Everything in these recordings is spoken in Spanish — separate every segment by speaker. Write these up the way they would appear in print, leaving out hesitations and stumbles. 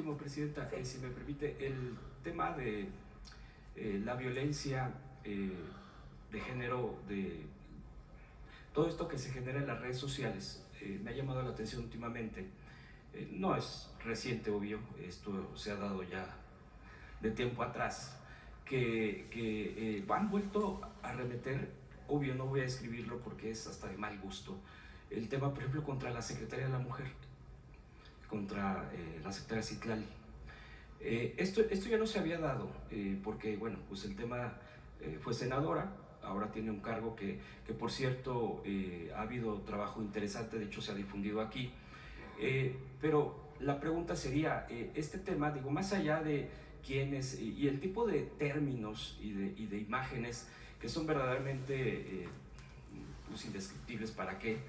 Speaker 1: último, Presidenta,
Speaker 2: Sí.
Speaker 1: si me permite, el tema de la violencia de género, de todo esto que se genera en las redes sociales, me ha llamado la atención últimamente. No es reciente, obvio, esto se ha dado ya de tiempo atrás, que han vuelto a remeter, obvio, no voy a escribirlo porque es hasta de mal gusto, el tema, por ejemplo, contra la Secretaría de la Mujer, contra la secretaria Citlali. Esto ya no se había dado, porque, bueno, pues el tema fue senadora, ahora tiene un cargo que por cierto, ha habido trabajo interesante, de hecho se ha difundido aquí, pero la pregunta sería, este tema, digo, más allá de quiénes y el tipo de términos y de imágenes que son verdaderamente pues indescriptibles, ¿para qué?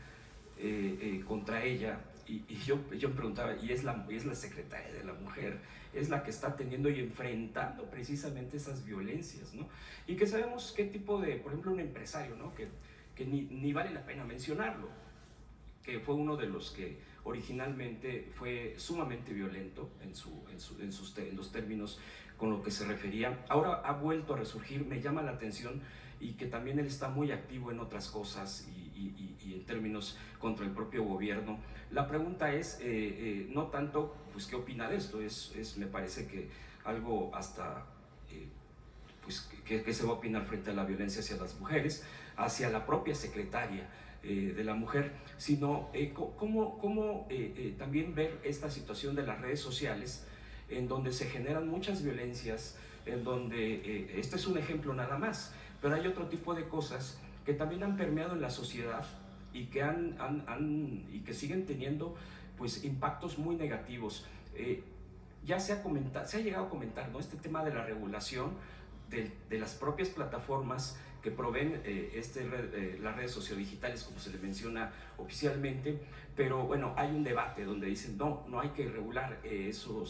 Speaker 1: Contra ella, y yo me preguntaba, y es la secretaria de la Mujer, es la que está teniendo y enfrentando precisamente esas violencias, ¿no? Y que sabemos qué tipo de, por ejemplo, un empresario, ¿no? Que ni vale la pena mencionarlo, que fue uno de los que originalmente fue sumamente violento en los términos con lo que se refería. Ahora ha vuelto a resurgir, me llama la atención, y que también él está muy activo en otras cosas y en términos contra el propio gobierno. La pregunta es, no tanto, pues, ¿qué opina de esto? Me parece que algo hasta... pues, ¿qué se va a opinar frente a la violencia hacia las mujeres, hacia la propia secretaria de la Mujer, sino cómo también ver esta situación de las redes sociales, en donde se generan muchas violencias, en donde, este es un ejemplo nada más, pero hay otro tipo de cosas que también han permeado en la sociedad y que, y que siguen teniendo, pues, impactos muy negativos. Ya se ha llegado a comentar, ¿no?, este tema de la regulación de las propias plataformas que proveen las redes sociodigitales, como se le menciona oficialmente, pero bueno, hay un debate donde dicen no hay que regular eso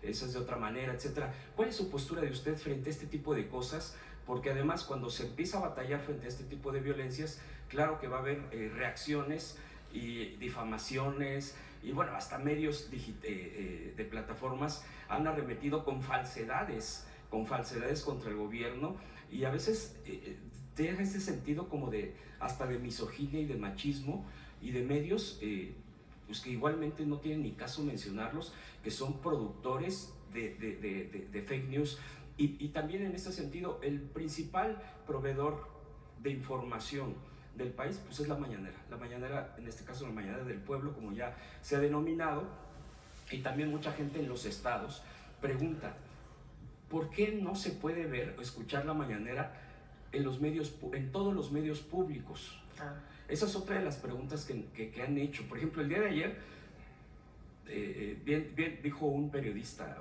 Speaker 1: es de otra manera, etcétera. ¿Cuál es su postura de usted frente a este tipo de cosas? Porque además, cuando se empieza a batallar frente a este tipo de violencias, claro que va a haber reacciones y difamaciones, y bueno, hasta medios de plataformas han arremetido con falsedades contra el gobierno, y a veces deja ese sentido como de hasta de misoginia y de machismo, y de medios pues que igualmente no tienen ni caso mencionarlos, que son productores de fake news. Y también en ese sentido, el principal proveedor de información del país, pues es la mañanera, en este caso la mañanera del pueblo, como ya se ha denominado. Y también mucha gente en los estados pregunta, ¿por qué no se puede ver o escuchar la mañanera en todos los medios públicos? Esa es otra de las preguntas que han hecho. Por ejemplo, el día de ayer, bien dijo un periodista,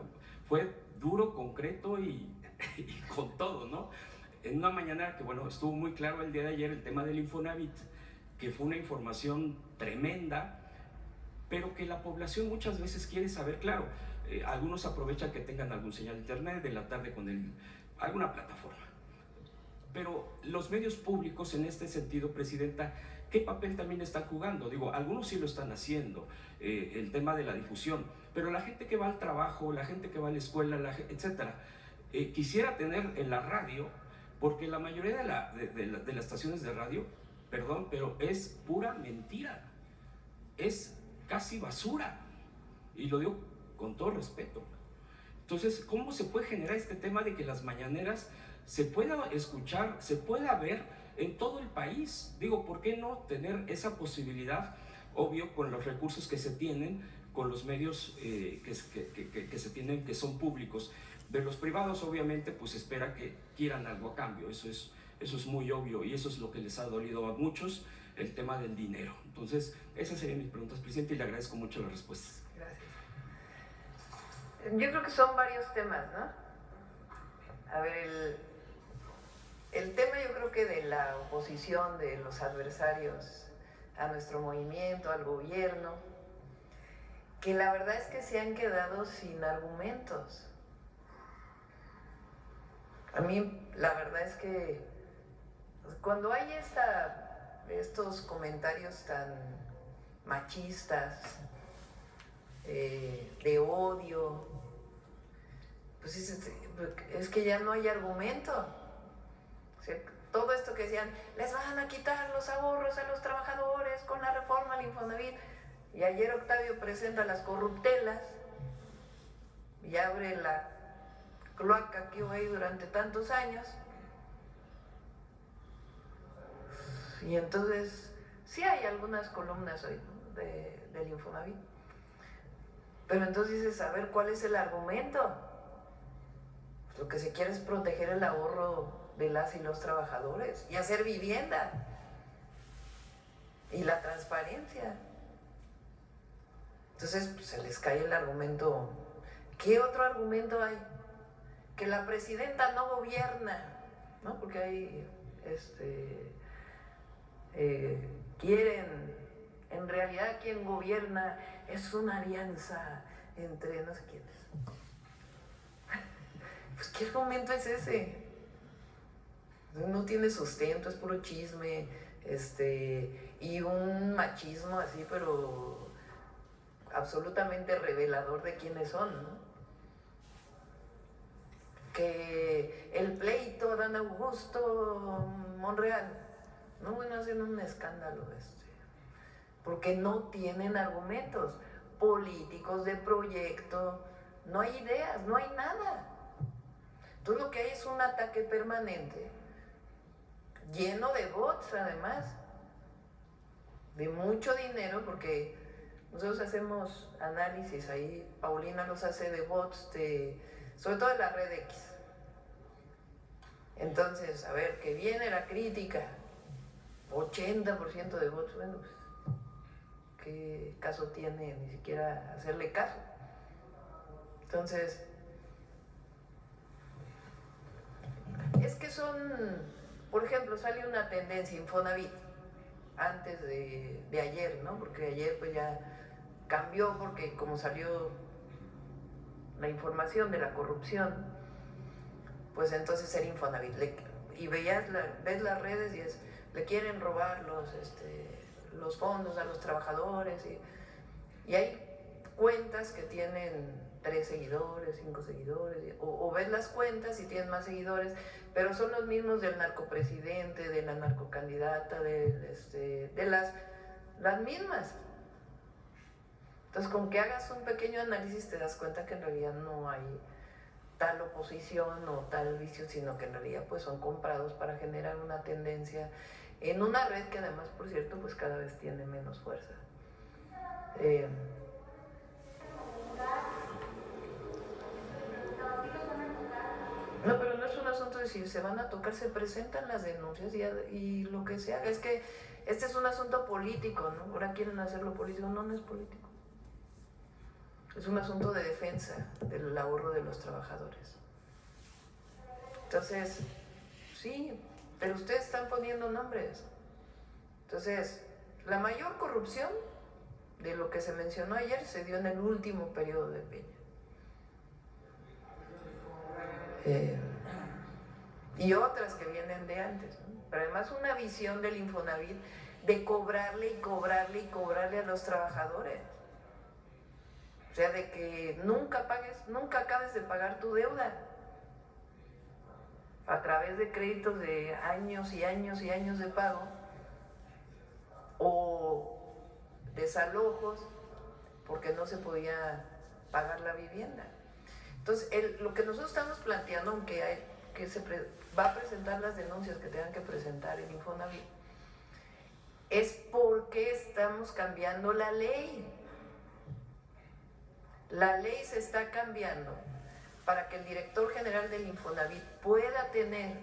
Speaker 1: fue duro, concreto y con todo, ¿no? En una mañana que, bueno, estuvo muy claro el día de ayer el tema del Infonavit, que fue una información tremenda, pero que la población muchas veces quiere saber. Claro, algunos aprovechan que tengan algún señal de internet de la tarde con alguna plataforma, pero los medios públicos en este sentido, Presidenta, ¿qué papel también están jugando? Digo, algunos sí lo están haciendo, el tema de la difusión, pero la gente que va al trabajo, la gente que va a la escuela, etcétera, quisiera tener en la radio, porque la mayoría de las estaciones de radio, perdón, pero es pura mentira, es casi basura, y lo digo con todo respeto. Entonces, ¿cómo se puede generar este tema de que las mañaneras se pueda escuchar, se pueda ver en todo el país? Digo, ¿por qué no tener esa posibilidad? Obvio, con los recursos que se tienen, con los medios que se tienen, que son públicos. De los privados, obviamente, pues espera que quieran algo a cambio, eso es muy obvio, y eso es lo que les ha dolido a muchos, el tema del dinero. Entonces, esas serían mis preguntas, Presidente, y le agradezco mucho las respuestas.
Speaker 2: Gracias. Yo creo que son varios temas, ¿no? A ver, el tema, yo creo que de la oposición, de los adversarios a nuestro movimiento, al gobierno, que la verdad es que se han quedado sin argumentos. A mí la verdad es que cuando hay estos comentarios tan machistas, de odio, pues es que ya no hay argumento. O sea, todo esto que decían, les van a quitar los ahorros a los trabajadores con la reforma al Infonavit. Y ayer Octavio presenta las corruptelas y abre la cloaca que hubo ahí durante tantos años. Y entonces, sí hay algunas columnas hoy, ¿no?, del Infonavit. Pero entonces dices, a ver, ¿cuál es el argumento? Lo que se quiere es proteger el ahorro de las y los trabajadores y hacer vivienda. Y la transparencia. Entonces, pues, se les cae el argumento. ¿Qué otro argumento hay? Que la presidenta no gobierna, ¿no? Porque hay, quieren, en realidad quien gobierna es una alianza entre no sé quiénes. Pues, ¿qué argumento es ese? No tiene sustento, es puro chisme, y un machismo así, pero absolutamente revelador de quiénes son, ¿no? Que el pleito Adán Augusto Monreal, no, bueno, hacen un escándalo, porque no tienen argumentos políticos de proyecto, no hay ideas, no hay nada. Entonces lo que hay es un ataque permanente, lleno de bots además, de mucho dinero, porque nosotros hacemos análisis ahí, Paulina los hace de bots, sobre todo de la red X. Entonces, a ver, que viene la crítica, 80% de bots, bueno, pues, ¿qué caso tiene ni siquiera hacerle caso? Entonces, es que son, por ejemplo, sale una tendencia Infonavit antes de ayer, ¿no? Porque ayer pues ya cambió, porque como salió la información de la corrupción, pues entonces era Infonavit. Y ves las redes y le quieren robar los fondos a los trabajadores. Y hay cuentas que tienen 3 seguidores, 5 seguidores, o ves las cuentas y tienen más seguidores, pero son los mismos del narcopresidente, de la narcocandidata, de las mismas. Entonces, con que hagas un pequeño análisis te das cuenta que en realidad no hay tal oposición o tal vicio, sino que en realidad pues son comprados para generar una tendencia en una red que además, por cierto, pues cada vez tiene menos fuerza. No, pero no es un asunto de si se van a tocar, se presentan las denuncias y lo que se haga. Es que este es un asunto político, ¿no? Ahora quieren hacerlo político. No, no es político. Es un asunto de defensa del ahorro de los trabajadores. Entonces, sí, pero ustedes están poniendo nombres. Entonces, la mayor corrupción de lo que se mencionó ayer se dio en el último periodo de Peña. Y otras que vienen de antes, ¿no? Pero además una visión del Infonavit de cobrarle y cobrarle y cobrarle a los trabajadores. O sea, de que nunca acabes de pagar tu deuda a través de créditos de años y años y años de pago, o desalojos porque no se podía pagar la vivienda. Entonces, lo que nosotros estamos planteando, aunque va a presentar las denuncias que tengan que presentar el Infonavit, es porque estamos cambiando la ley. La ley se está cambiando para que el director general del Infonavit pueda tener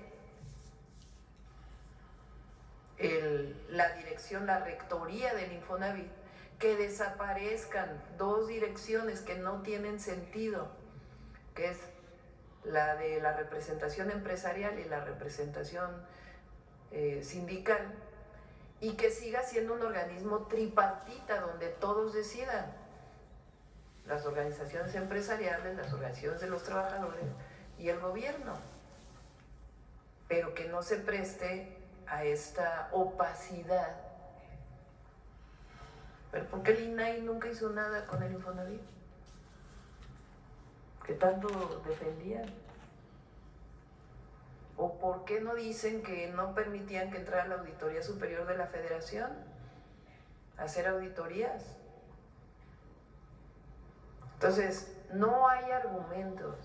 Speaker 2: la dirección, la rectoría del Infonavit, que desaparezcan 2 direcciones que no tienen sentido, que es la de la representación empresarial y la representación sindical, y que siga siendo un organismo tripartita donde todos decidan, las organizaciones empresariales, las organizaciones de los trabajadores y el gobierno, pero que no se preste a esta opacidad. ¿Pero por qué el INAI nunca hizo nada con el Infonavit? que tanto defendían? ¿O por qué no dicen que no permitían que entrara la Auditoría Superior de la Federación a hacer auditorías? Entonces, no hay argumentos.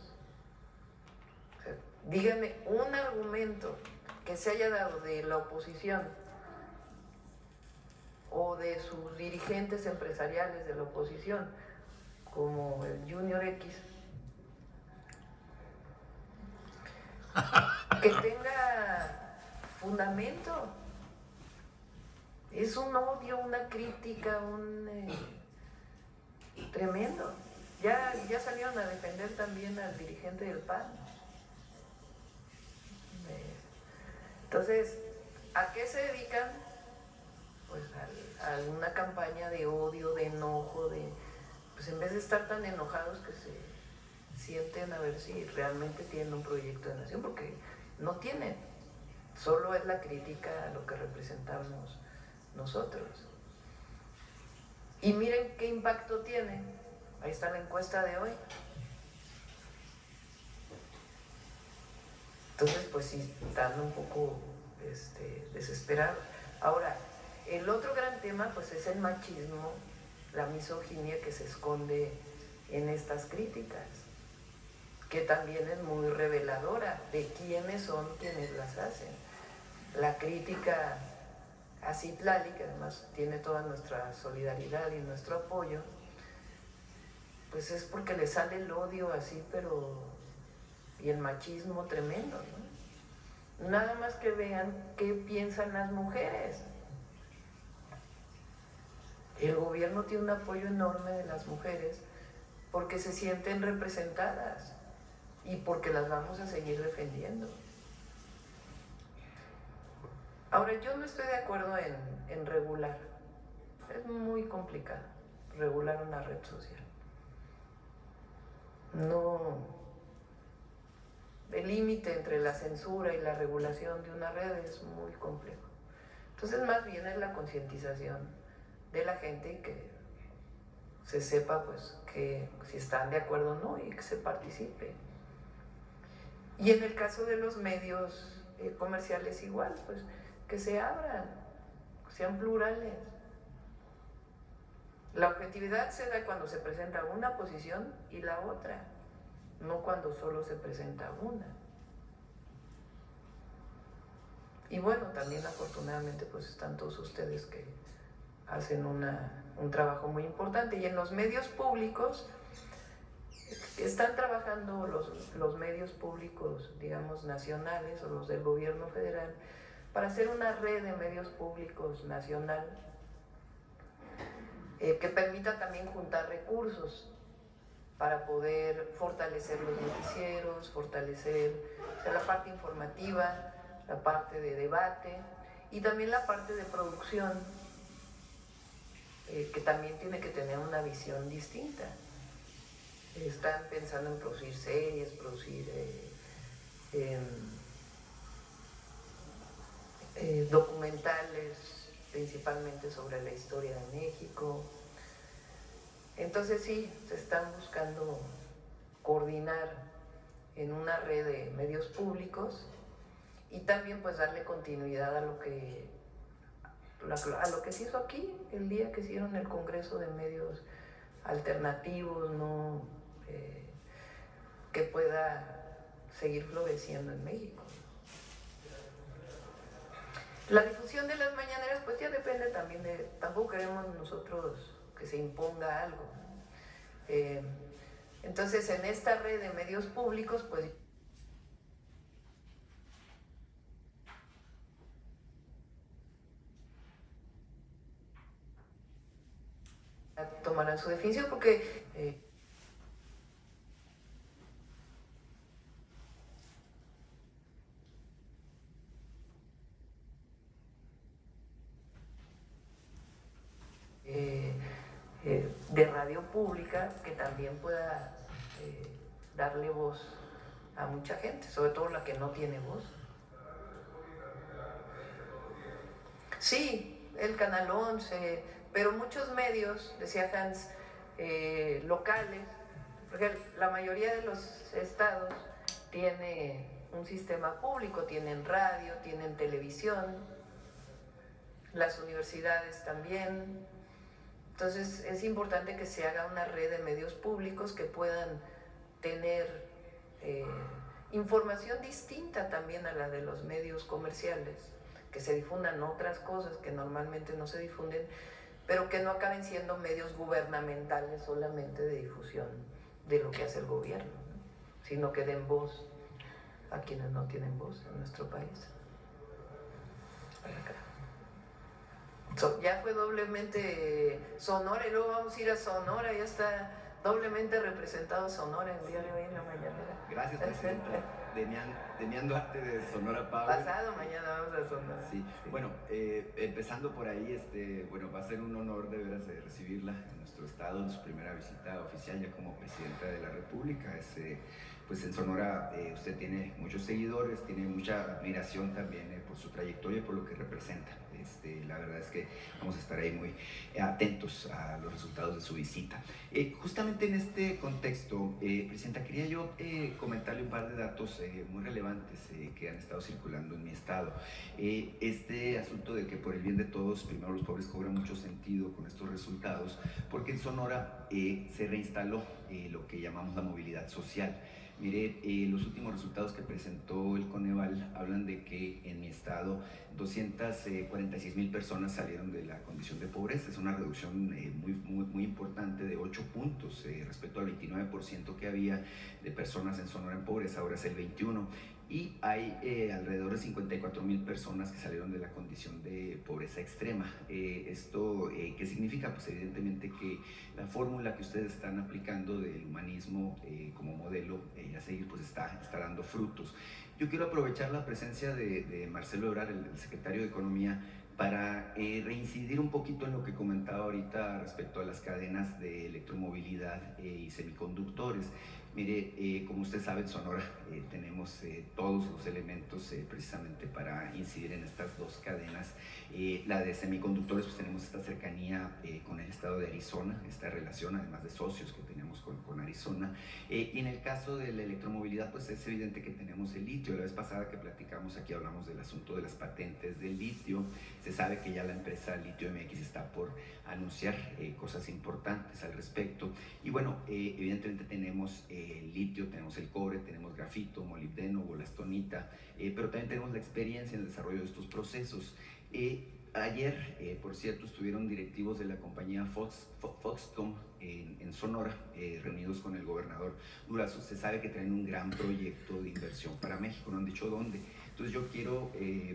Speaker 2: O sea, díganme un argumento que se haya dado de la oposición o de sus dirigentes empresariales de la oposición, como el Junior X, que tenga fundamento. Es un odio, una crítica, tremendo. Ya salieron a defender también al dirigente del PAN. Entonces, ¿a qué se dedican? Pues a una campaña de odio, de enojo, pues en vez de estar tan enojados, que se sienten a ver si realmente tienen un proyecto de nación, porque no tienen. Solo es la crítica a lo que representamos nosotros. Y miren qué impacto tiene. Ahí está la encuesta de hoy. Entonces, pues sí, están un poco desesperados. Ahora, el otro gran tema, pues, es el machismo, la misoginia que se esconde en estas críticas, que también es muy reveladora de quiénes son quienes las hacen. La crítica a Citlali, que además tiene toda nuestra solidaridad y nuestro apoyo, pues es porque le sale el odio así, y el machismo tremendo, ¿no? Nada más que vean qué piensan las mujeres. El gobierno tiene un apoyo enorme de las mujeres porque se sienten representadas y porque las vamos a seguir defendiendo. Ahora, yo no estoy de acuerdo en regular. Es muy complicado regular una red social. No, el límite entre la censura y la regulación de una red es muy complejo. Entonces, más bien es la concientización de la gente y que se sepa, pues, que si están de acuerdo o no y que se participe. Y en el caso de los medios comerciales igual, pues, que se abran, sean plurales. La objetividad se da cuando se presenta una posición y la otra, no cuando solo se presenta una. Y bueno, también afortunadamente pues están todos ustedes que hacen un trabajo muy importante. Y en los medios públicos, están trabajando los medios públicos, digamos, nacionales o los del gobierno federal, para hacer una red de medios públicos nacional que permita también juntar recursos para poder fortalecer los noticieros, fortalecer la parte informativa, la parte de debate y también la parte de producción, que también tiene que tener una visión distinta. Están pensando en producir series, producir documentales, principalmente sobre la historia de México. Entonces sí, se están buscando coordinar en una red de medios públicos y también pues darle continuidad a lo que se hizo aquí el día que hicieron el Congreso de Medios Alternativos, ¿no? Que pueda seguir floreciendo en México. La difusión de las mañaneras pues ya depende también tampoco queremos nosotros que se imponga algo. Entonces en esta red de medios públicos pues tomarán su definición porque de radio pública que también pueda darle voz a mucha gente, sobre todo la que no tiene voz. Sí, el Canal 11, pero muchos medios, decía Hans, locales, Porque la mayoría de los estados tiene un sistema público, tienen radio, tienen televisión, las universidades también. Entonces es importante que se haga una red de medios públicos que puedan tener información distinta también a la de los medios comerciales, que se difundan otras cosas que normalmente no se difunden, pero que no acaben siendo medios gubernamentales solamente de difusión de lo que hace el gobierno, ¿no? Sino que den voz a quienes no tienen voz en nuestro país. Ya fue doblemente Sonora y luego vamos a ir a Sonora, ya está doblemente representado Sonora el día de hoy en la mañanera.
Speaker 3: Gracias, presidenta. Demian Duarte de Sonora Power.
Speaker 2: Pasado mañana vamos a Sonora.
Speaker 3: Sí, bueno, empezando por ahí, bueno, va a ser un honor de veras de recibirla en nuestro estado en su primera visita oficial ya como presidenta de la República. Pues en Sonora usted tiene muchos seguidores, tiene mucha admiración también por su trayectoria y por lo que representa. La verdad es que vamos a estar ahí muy atentos a los resultados de su visita. Justamente en este contexto, presidenta, quería yo comentarle un par de datos muy relevantes que han estado circulando en mi estado. Este asunto de que por el bien de todos, primero los pobres, cobra mucho sentido con estos resultados, porque en Sonora se reinstaló lo que llamamos la movilidad social. Mire, los últimos resultados que presentó el Coneval hablan de que en mi estado 246,000 personas salieron de la condición de pobreza. Es una reducción muy importante de 8 puntos respecto al 29% que había de personas en Sonora en pobreza, ahora es el 21%. Y hay alrededor de 54,000 personas que salieron de la condición de pobreza extrema. ¿Esto qué significa? Pues evidentemente que la fórmula que ustedes están aplicando del humanismo como modelo a seguir pues está dando frutos. Yo quiero aprovechar la presencia de Marcelo Ebrard, el secretario de Economía, para reincidir un poquito en lo que comentaba ahorita respecto a las cadenas de electromovilidad y semiconductores. Mire, como usted sabe, en Sonora tenemos todos los elementos precisamente para incidir en estas dos cadenas. La de semiconductores, pues tenemos esta cercanía con el estado de Arizona, esta relación además de socios que tenemos con Arizona. Y en el caso de la electromovilidad, pues es evidente que tenemos el litio. La vez pasada que platicamos aquí hablamos del asunto de las patentes del litio. Se sabe que ya la empresa Litio MX está por anunciar cosas importantes al respecto. Y bueno, evidentemente tenemos el litio, tenemos el cobre, tenemos grafito, molibdeno, bolastonita, pero también tenemos la experiencia en el desarrollo de estos procesos. Ayer, por cierto, estuvieron directivos de la compañía Foxconn en Sonora, reunidos con el gobernador Durazo. Se sabe que traen un gran proyecto de inversión para México, no han dicho dónde. Entonces yo quiero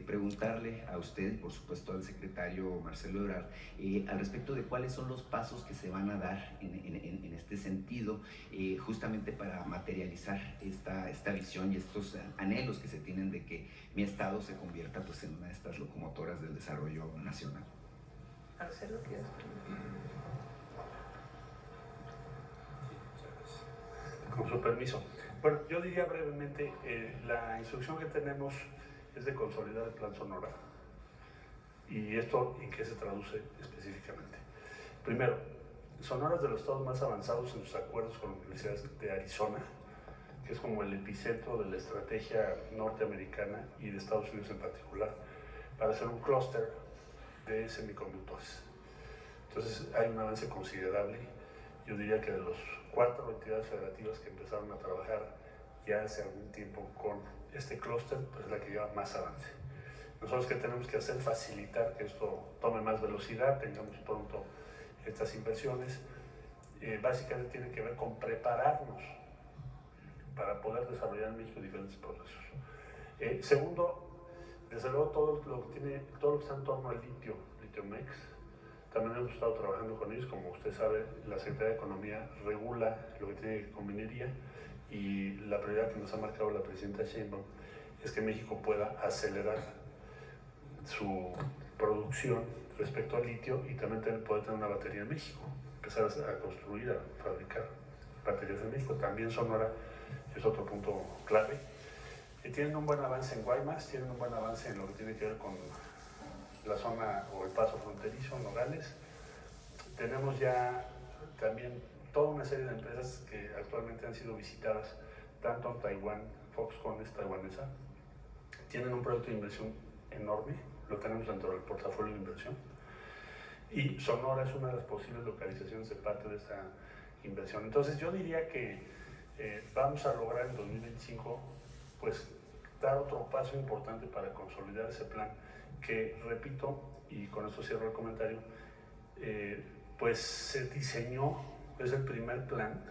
Speaker 3: preguntarle a usted, por supuesto al secretario Marcelo Ebrard, al respecto de cuáles son los pasos que se van a dar en este sentido, justamente para materializar esta visión y estos anhelos que se tienen de que mi estado se convierta pues, en una de estas locomotoras del desarrollo nacional.
Speaker 2: Marcelo, ¿quieres?
Speaker 4: Con su permiso. Bueno, yo diría brevemente, la instrucción que tenemos es de consolidar el Plan Sonora. ¿Y esto en qué se traduce específicamente? Primero, Sonora es de los estados más avanzados en sus acuerdos con universidades de Arizona, que es como el epicentro de la estrategia norteamericana y de Estados Unidos en particular, para hacer un clúster de semiconductores. Entonces hay un avance considerable. Yo diría que de los 4 entidades federativas que empezaron a trabajar ya hace algún tiempo con este clúster, pues es la que lleva más avance. Nosotros, ¿qué tenemos que hacer? Facilitar que esto tome más velocidad, tengamos pronto estas inversiones. Básicamente tiene que ver con prepararnos para poder desarrollar en México diferentes procesos. Segundo, desde luego todo lo que está en torno al litio, LitioMex. También hemos estado trabajando con ellos. Como usted sabe, la Secretaría de Economía regula lo que tiene que ver con minería, y la prioridad que nos ha marcado la presidenta Sheinbaum es que México pueda acelerar su producción respecto al litio y también poder tener una batería en México, empezar a construir, a fabricar baterías en México. También Sonora es otro punto clave. Tienen un buen avance en Guaymas, tienen un buen avance en lo que tiene que ver con la zona o el paso fronterizo, Nogales. Tenemos ya también toda una serie de empresas que actualmente han sido visitadas, tanto en Taiwán, Foxconn es taiwanesa, tienen un proyecto de inversión enorme, lo tenemos dentro del portafolio de inversión, y Sonora es una de las posibles localizaciones de parte de esta inversión. Entonces yo diría que vamos a lograr en 2025 pues dar otro paso importante para consolidar ese plan que, repito, y con esto cierro el comentario, pues se diseñó, es el primer plan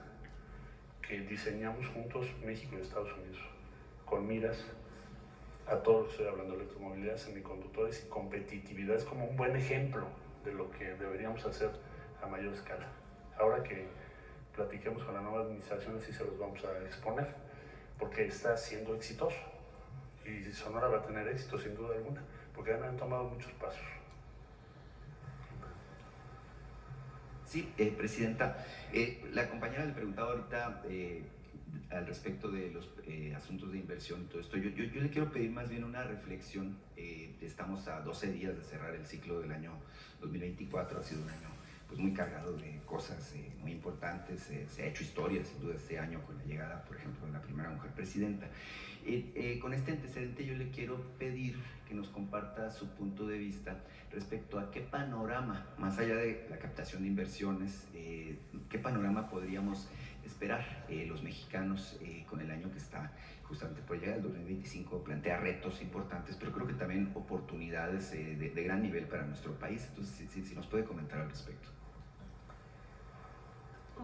Speaker 4: que diseñamos juntos México y Estados Unidos, con miras a todo lo que estoy hablando, electromovilidad, semiconductores y competitividad. Es como un buen ejemplo de lo que deberíamos hacer a mayor escala. Ahora que platiquemos con la nueva administración, así se los vamos a exponer, porque está siendo exitoso y Sonora va a tener éxito sin duda alguna, porque han tomado muchos pasos.
Speaker 3: Sí, presidenta, la compañera le preguntaba ahorita al respecto de los asuntos de inversión y todo esto. Yo le quiero pedir más bien una reflexión. Estamos a 12 días de cerrar el ciclo del año 2024, ha sido un año pues muy cargado de cosas muy importantes, se ha hecho historia sin duda este año con la llegada, por ejemplo, de la primera mujer presidenta. Con este antecedente yo le quiero pedir que nos comparta su punto de vista respecto a qué panorama, más allá de la captación de inversiones, qué panorama podríamos esperar los mexicanos con el año que está justamente por llegar. El 2025 plantea retos importantes, pero creo que también oportunidades de gran nivel para nuestro país. Entonces, si nos puede comentar al respecto.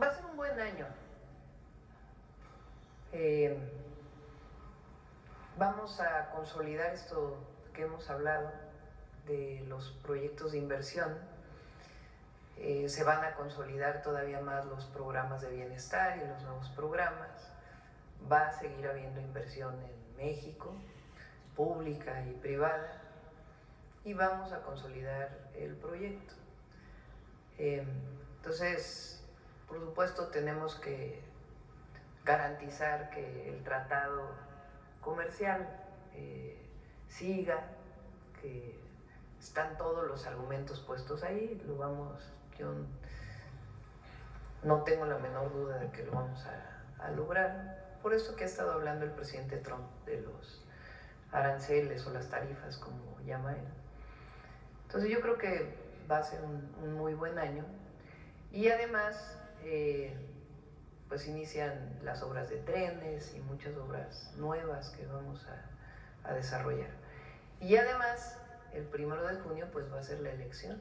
Speaker 2: Va a ser un buen año. Vamos a consolidar esto que hemos hablado de los proyectos de inversión. Se van a consolidar todavía más los programas de bienestar y los nuevos programas. Va a seguir habiendo inversión en México, pública y privada, y vamos a consolidar el proyecto. Entonces, por supuesto, tenemos que garantizar que el tratado comercial siga, que están todos los argumentos puestos ahí, yo no tengo la menor duda de que lo vamos a lograr. Por eso que ha estado hablando el presidente Trump de los aranceles o las tarifas, como llama él. Entonces yo creo que va a ser un muy buen año, y además pues inician las obras de trenes y muchas obras nuevas que vamos a desarrollar. Y además, el 1 de junio pues va a ser la elección.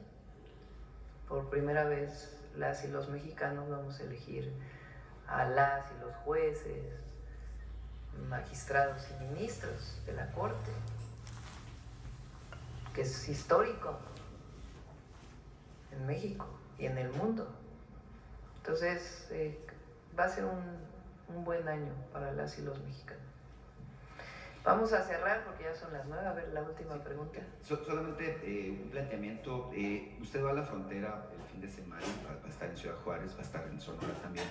Speaker 2: Por primera vez las y los mexicanos vamos a elegir a las y los jueces, magistrados y ministros de la Corte, que es histórico en México y en el mundo. Entonces, va a ser un buen año para las y los mexicanos. Vamos a cerrar porque ya son las 9. A ver, la última pregunta.
Speaker 3: Solamente un planteamiento. Usted va a la frontera el fin de semana, va a estar en Ciudad Juárez, va a estar en Sonora también.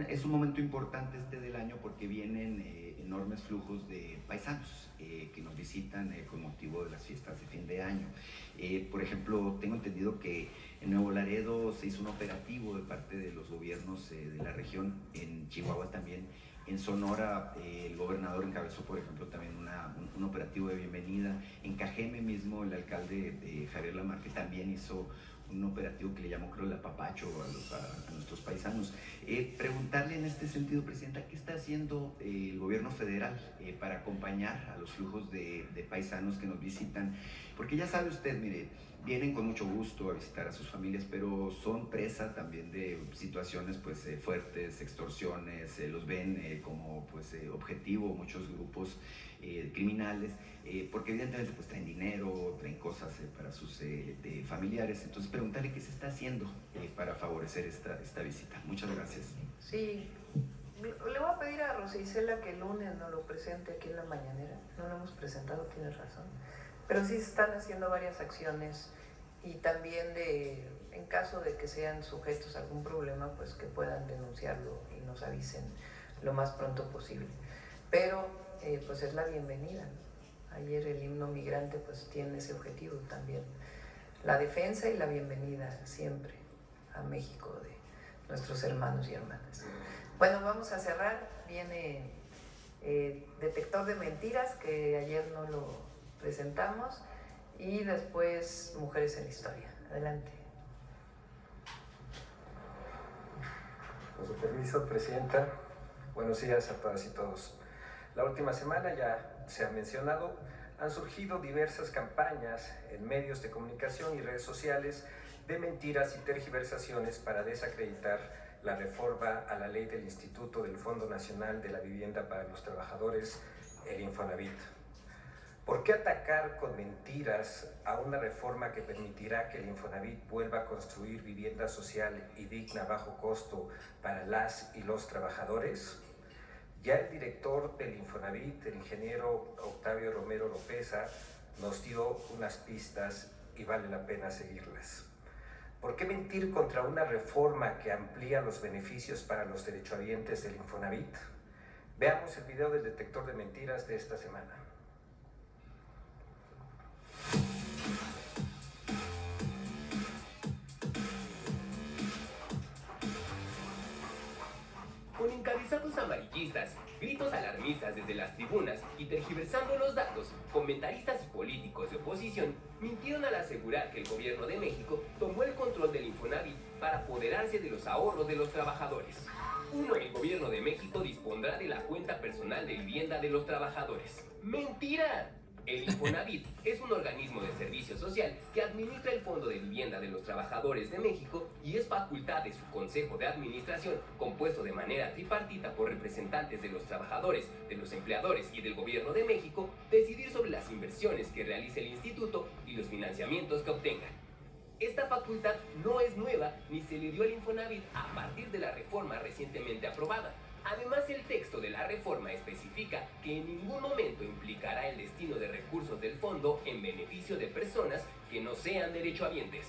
Speaker 3: Es un momento importante del año porque vienen enormes flujos de paisanos que nos visitan con motivo de las fiestas de fin de año. Por ejemplo, tengo entendido que en Nuevo Laredo se hizo un operativo de parte de los gobiernos de la región, en Chihuahua también. En Sonora, el gobernador encabezó, por ejemplo, también un operativo de bienvenida. En Cajeme mismo, el alcalde Javier Lamarque también hizo un operativo que le llamó, creo, el apapacho a nuestros paisanos. Preguntarle en este sentido, presidenta, ¿qué está haciendo el gobierno federal para acompañar a los flujos de paisanos que nos visitan? Porque ya sabe usted, mire, vienen con mucho gusto a visitar a sus familias, pero son presa también de situaciones pues fuertes, extorsiones, los ven como pues objetivo muchos grupos criminales, porque evidentemente pues traen dinero, traen cosas para sus familiares. Entonces preguntarle qué se está haciendo para favorecer esta visita. Muchas gracias.
Speaker 2: Sí, le voy a pedir a Rosa Isela que el lunes nos lo presente aquí en la mañanera. No lo hemos presentado, tienes razón. Pero sí se están haciendo varias acciones, y también en caso de que sean sujetos a algún problema, pues que puedan denunciarlo y nos avisen lo más pronto posible. Pero pues es la bienvenida. Ayer el himno migrante pues tiene ese objetivo también, la defensa y la bienvenida siempre a México nuestros hermanos y hermanas. Bueno, vamos a cerrar. Viene Detector de Mentiras, que ayer no lo presentamos, y después Mujeres en la Historia. Adelante.
Speaker 5: Con su permiso, Presidenta, buenos días a todas y todos. La última semana, ya se ha mencionado, han surgido diversas campañas en medios de comunicación y redes sociales de mentiras y tergiversaciones para desacreditar la reforma a la ley del Instituto del Fondo Nacional de la Vivienda para los Trabajadores, el Infonavit. ¿Por qué atacar con mentiras a una reforma que permitirá que el Infonavit vuelva a construir vivienda social y digna a bajo costo para las y los trabajadores? Ya el director del Infonavit, el ingeniero Octavio Romero Lopeza, nos dio unas pistas y vale la pena seguirlas. ¿Por qué mentir contra una reforma que amplía los beneficios para los derechohabientes del Infonavit? Veamos el video del detector de mentiras de esta semana.
Speaker 6: Con encabezados amarillistas, gritos alarmistas desde las tribunas y tergiversando los datos, comentaristas y políticos de oposición mintieron al asegurar que el gobierno de México tomó el control del Infonavit para apoderarse de los ahorros de los trabajadores. 1. El gobierno de México dispondrá de la cuenta personal de vivienda de los trabajadores. ¡Mentira! El Infonavit es un organismo de servicio social que administra el Fondo de Vivienda de los Trabajadores de México y es facultad de su Consejo de Administración, compuesto de manera tripartita por representantes de los trabajadores, de los empleadores y del Gobierno de México, decidir sobre las inversiones que realice el instituto y los financiamientos que obtenga. Esta facultad no es nueva ni se le dio al Infonavit a partir de la reforma recientemente aprobada. Además, el texto de la reforma especifica que en ningún momento implicará el destino de recursos del fondo en beneficio de personas que no sean derechohabientes.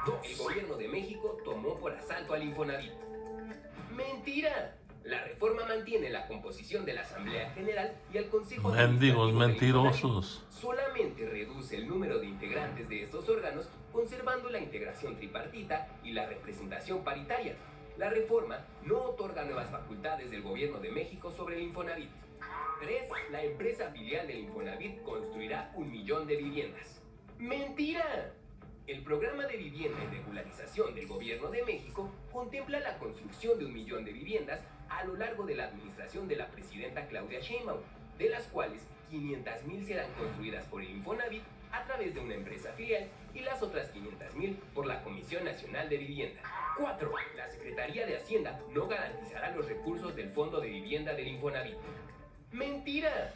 Speaker 6: 2. El gobierno de México tomó por asalto al Infonavit. ¡Mentira! La reforma mantiene la composición de la Asamblea General y el Consejo
Speaker 7: Mendigos
Speaker 6: Administrativo del
Speaker 7: mentirosos.
Speaker 6: Infonavit. Solamente reduce el número de integrantes de estos órganos, conservando la integración tripartita y la representación paritaria. La reforma no otorga nuevas facultades del Gobierno de México sobre el Infonavit. 3. La empresa filial del Infonavit construirá 1 millón de viviendas. ¡Mentira! El programa de vivienda y regularización del Gobierno de México contempla la construcción de 1 millón de viviendas a lo largo de la administración de la presidenta Claudia Sheinbaum, de las cuales 500,000 serán construidas por el Infonavit a través de una empresa filial y las otras 500,000 por la Comisión Nacional de Vivienda. 4. La Secretaría de Hacienda no garantizará los recursos del Fondo de Vivienda del Infonavit. ¡Mentira!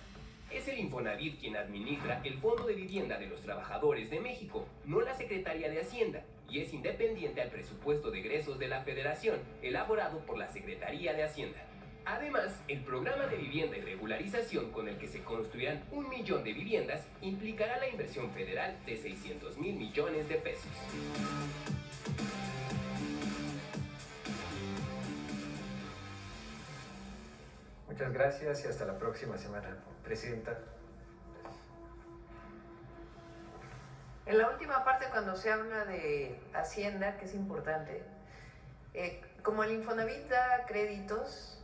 Speaker 6: Es el Infonavit quien administra el Fondo de Vivienda de los Trabajadores de México, no la Secretaría de Hacienda, y es independiente al presupuesto de egresos de la Federación, elaborado por la Secretaría de Hacienda. Además, el programa de vivienda y regularización con el que se construirán 1 millón de viviendas implicará la inversión federal de 600,000 millones de pesos.
Speaker 5: Muchas gracias y hasta la próxima semana, Presidenta.
Speaker 2: En la última parte, cuando se habla de Hacienda, que es importante, como el Infonavit da créditos,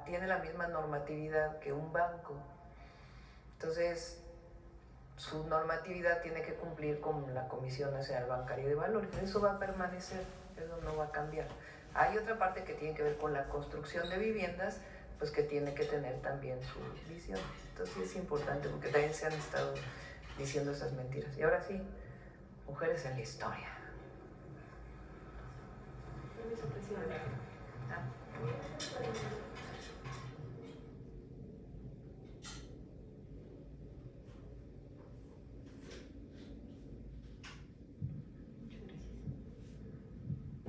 Speaker 2: tiene la misma normatividad que un banco. Entonces, su normatividad tiene que cumplir con la Comisión Nacional Bancaria de Valores. Eso va a permanecer, eso no va a cambiar. Hay otra parte que tiene que ver con la construcción de viviendas, pues que tiene que tener también su visión. Entonces es importante porque también se han estado diciendo esas mentiras. Y ahora sí, Mujeres en la Historia. Permiso, presidente.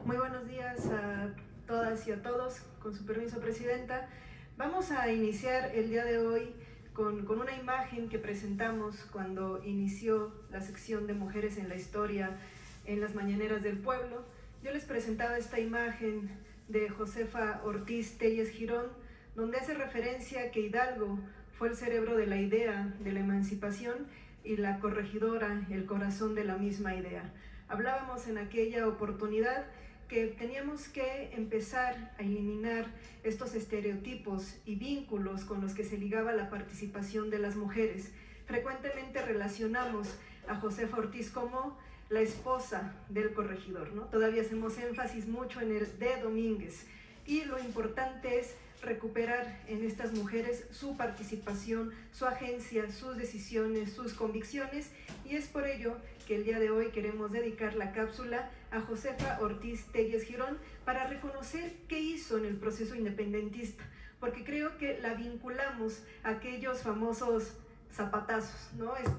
Speaker 8: Muy buenos días a todas y a todos. Con su permiso, Presidenta. Vamos a iniciar el día de hoy con una imagen que presentamos cuando inició la sección de Mujeres en la Historia en las Mañaneras del Pueblo. Yo les presentaba esta imagen de Josefa Ortiz Telles Girón, donde hace referencia a que Hidalgo fue el cerebro de la idea de la emancipación y la corregidora, el corazón de la misma idea. Hablábamos en aquella oportunidad que teníamos que empezar a eliminar estos estereotipos y vínculos con los que se ligaba la participación de las mujeres. Frecuentemente relacionamos a Josefa Ortiz como la esposa del corregidor, ¿no? Todavía hacemos énfasis mucho en el de Domínguez, y lo importante es recuperar en estas mujeres su participación, su agencia, sus decisiones, sus convicciones, y es por ello que el día de hoy queremos dedicar la cápsula a Josefa Ortiz Telles Girón para reconocer qué hizo en el proceso independentista, porque creo que la vinculamos a aquellos famosos zapatazos, ¿no? Esos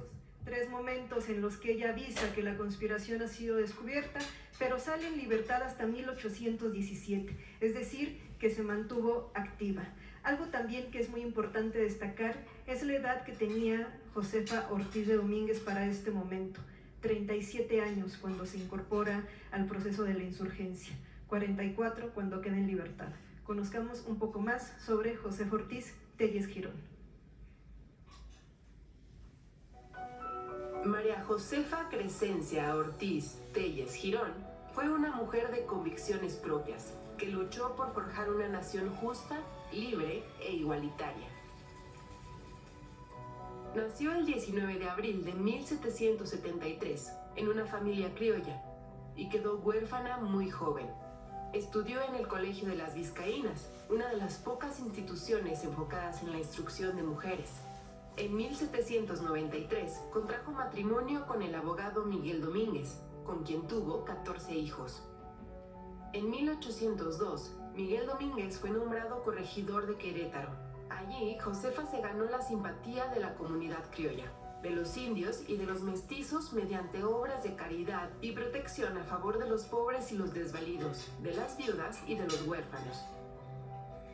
Speaker 8: 3 momentos en los que ella avisa que la conspiración ha sido descubierta, pero sale en libertad hasta 1817, es decir, que se mantuvo activa. Algo también que es muy importante destacar es la edad que tenía Josefa Ortiz de Domínguez para este momento, 37 años cuando se incorpora al proceso de la insurgencia, 44 cuando queda en libertad. Conozcamos un poco más sobre Josefa Ortiz Telles Girón.
Speaker 7: María Josefa Crescencia Ortiz Telles Girón fue una mujer de convicciones propias, que luchó por forjar una nación justa, libre e igualitaria. Nació el 19 de abril de 1773 en una familia criolla y quedó huérfana muy joven. Estudió en el Colegio de las Vizcaínas, una de las pocas instituciones enfocadas en la instrucción de mujeres. En 1793 contrajo matrimonio con el abogado Miguel Domínguez, con quien tuvo 14 hijos. En 1802, Miguel Domínguez fue nombrado corregidor de Querétaro. Allí, Josefa se ganó la simpatía de la comunidad criolla, de los indios y de los mestizos mediante obras de caridad y protección a favor de los pobres y los desvalidos, de las viudas y de los huérfanos.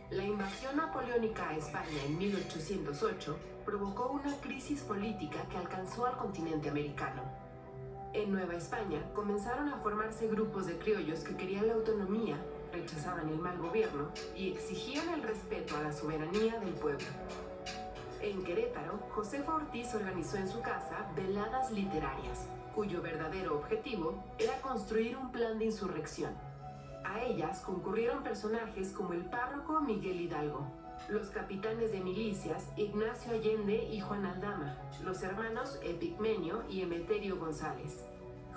Speaker 7: La invasión napoleónica a España en 1808 provocó una crisis política que alcanzó al continente americano. En Nueva España comenzaron a formarse grupos de criollos que querían la autonomía, rechazaban el mal gobierno y exigían el respeto a la soberanía del pueblo. En Querétaro, Josefa Ortiz organizó en su casa veladas literarias, cuyo verdadero objetivo era construir un plan de insurrección. A ellas concurrieron personajes como el párroco Miguel Hidalgo, los capitanes de milicias Ignacio Allende y Juan Aldama, los hermanos Epigmenio y Emeterio González.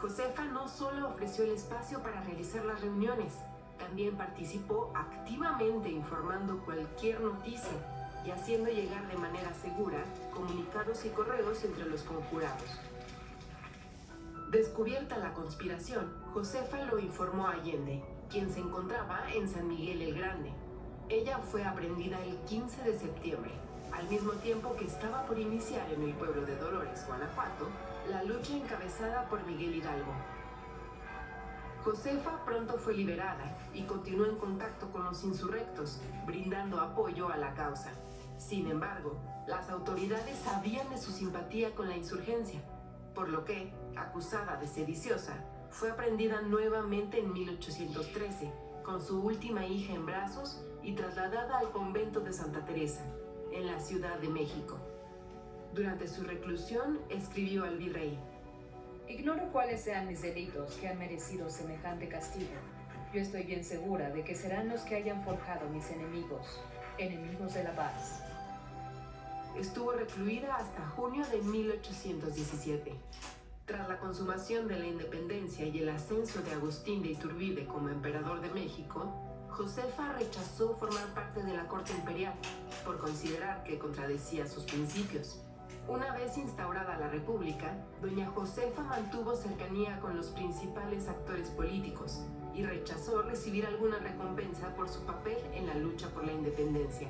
Speaker 7: Josefa no solo ofreció el espacio para realizar las reuniones, también participó activamente informando cualquier noticia y haciendo llegar de manera segura comunicados y correos entre los conjurados. Descubierta la conspiración, Josefa lo informó a Allende, quien se encontraba en San Miguel el Grande. Ella fue aprehendida el 15 de septiembre, al mismo tiempo que estaba por iniciar en el pueblo de Dolores, Guanajuato, la lucha encabezada por Miguel Hidalgo. Josefa pronto fue liberada y continuó en contacto con los insurrectos, brindando apoyo a la causa. Sin embargo, las autoridades sabían de su simpatía con la insurgencia, por lo que, acusada de sediciosa, fue aprehendida nuevamente en 1813, con su última hija en brazos y trasladada al convento de Santa Teresa, en la Ciudad de México. Durante su reclusión, escribió al virrey:
Speaker 9: Ignoro cuáles sean mis delitos que han merecido semejante castigo. Yo estoy bien segura de que serán los que hayan forjado mis enemigos, enemigos de la paz.
Speaker 7: Estuvo recluida hasta junio de 1817. Tras la consumación de la independencia y el ascenso de Agustín de Iturbide como emperador de México, Josefa rechazó formar parte de la corte imperial por considerar que contradecía sus principios. Una vez instaurada la república, doña Josefa mantuvo cercanía con los principales actores políticos y rechazó recibir alguna recompensa por su papel en la lucha por la independencia.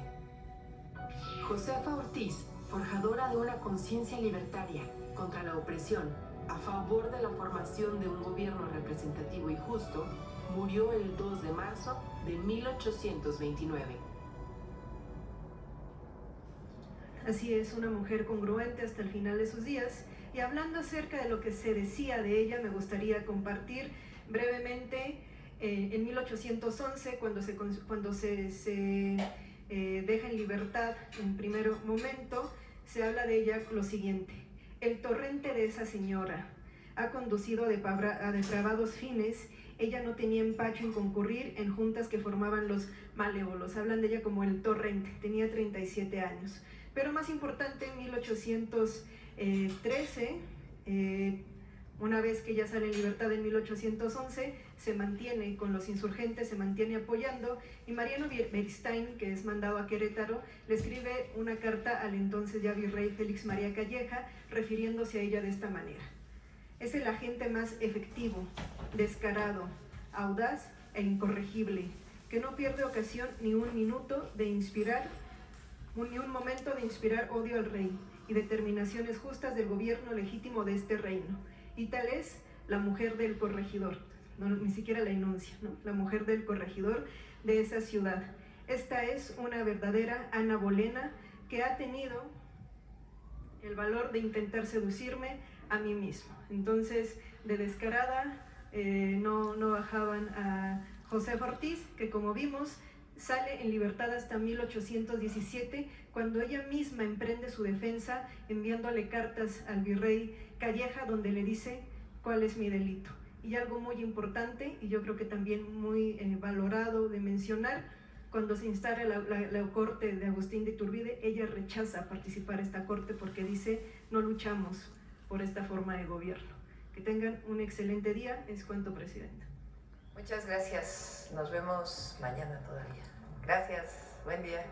Speaker 7: Josefa Ortiz, forjadora de una conciencia libertaria contra la opresión, a favor de la formación de un gobierno representativo y justo, murió el 2 de marzo de 1829.
Speaker 8: Así es, una mujer congruente hasta el final de sus días. Y hablando acerca de lo que se decía de ella, me gustaría compartir brevemente en 1811, cuando se deja en libertad en primer momento, se habla de ella lo siguiente: el torrente de esa señora ha conducido a depravados fines ella no tenía empacho en concurrir en juntas que formaban los malévolos. Hablan de ella como el torrente, tenía 37 años. Pero más importante, en 1813, una vez que ella sale en libertad en 1811, se mantiene con los insurgentes, se mantiene apoyando, y Mariano Beristain, que es mandado a Querétaro, le escribe una carta al entonces ya virrey Félix María Calleja, refiriéndose a ella de esta manera: es el agente más efectivo, descarado, audaz e incorregible, que no pierde ocasión ni un minuto de inspirar, ni un momento de inspirar odio al rey y determinaciones justas del gobierno legítimo de este reino. Y tal es la mujer del corregidor, no, ni siquiera la enuncia, ¿no? La mujer del corregidor de esa ciudad. Esta es una verdadera Ana Bolena que ha tenido el valor de intentar seducirme a mí mismo. Entonces, de descarada, no bajaban a Josefa Ortiz, que como vimos, sale en libertad hasta 1817, cuando ella misma emprende su defensa enviándole cartas al virrey Calleja, donde le dice cuál es mi delito. Y algo muy importante, y yo creo que también muy valorado de mencionar, cuando se instala la corte de Agustín de Iturbide, ella rechaza participar en esta corte porque dice: no luchamos por esta forma de gobierno. Que tengan un excelente día. Es cuanto, Presidenta.
Speaker 2: Muchas gracias. Nos vemos mañana todavía. Gracias. Buen día.